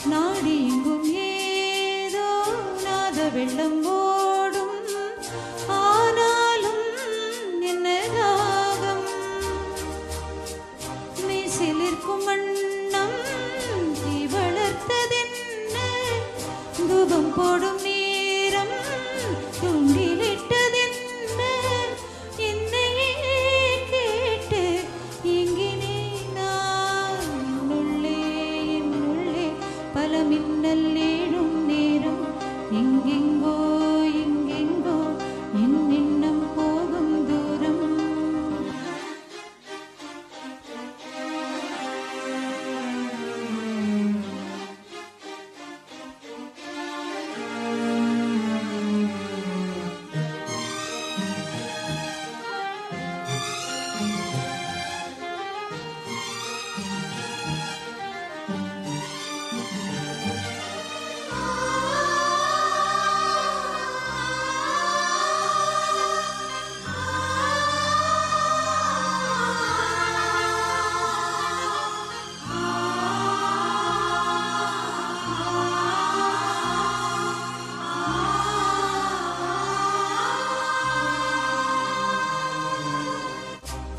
நாடி எங்கும் ஏதோ நாத வெள்ளம் ஓடும், ஆனாலும் என்ன ராகம் மெய்சிலிருக்கும் வண்ணம் தீ வளர்த்ததென்ன, தூபம் போடும் நேரம் தூண்டிலிட்டதென்ன, என்னையே கேட்டு எங்கினேன் நான். என்னுள்ளே பல மின்னல் ஏழும் நேரம், எங்கெங்கோ எங்கெங்கோ என் எண்ணம் போகும் தூரம்.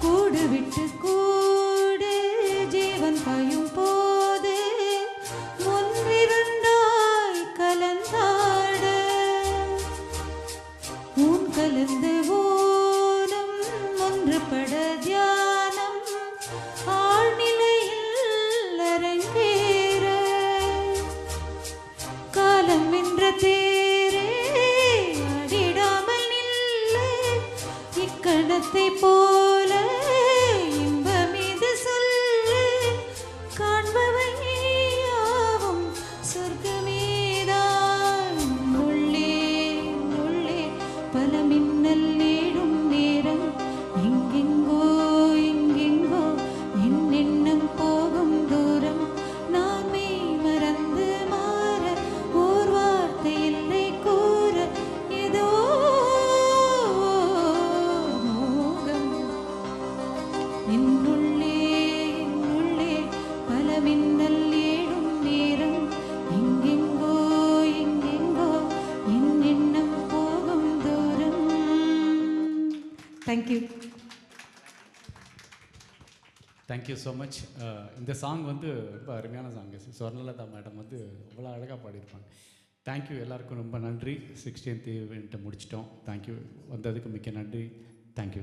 கூடு விட்டு கூடு ஜீவன் பாயும் போது, ஒன்றிரண்டாய் கலந்தாட, ஊன் கலந்து ஊனம் ஒன்றுபட தியானம், ஆழ்நிலையில் அரங்கேற, காலம் வென்ற தேரே ஆடிடாமல் நில்ல, இக்கணத்தை போல இன்பம் இது சொல்லு, காண்பவை யாவும் சொர்க்கமேதான். உள்ளே பல மின்னல் ஏழும் நேரம், எங்கெங்கோ எங்கெங்கோ என் எண்ணம் போகும் தூரம். நான் மெய் மறந்து மாற ஓர் வார்த்தை இல்லை கூற, ஏதோ மோகம் என்னுள்ளே பல மின்னல் ஏழும் நேரம், எங்கெங்கோ எங்கெங்கோ என் எண்ணம் போகும் தூரம். தேங்க்யூ. Thank you so much. இந்த சாங் வந்து ரொம்ப அருமையான சாங். ஸ்வர்ணலதா மேடம் வந்து அவ்வளோ அழகாக பாடியிருப்பாங்க. தேங்க்யூ, எல்லாருக்கும் ரொம்ப நன்றி. 16th ஈவெண்ட்டை முடிச்சிட்டோம். தேங்க்யூ, வந்ததுக்கு மிக்க நன்றி. தேங்க்யூ.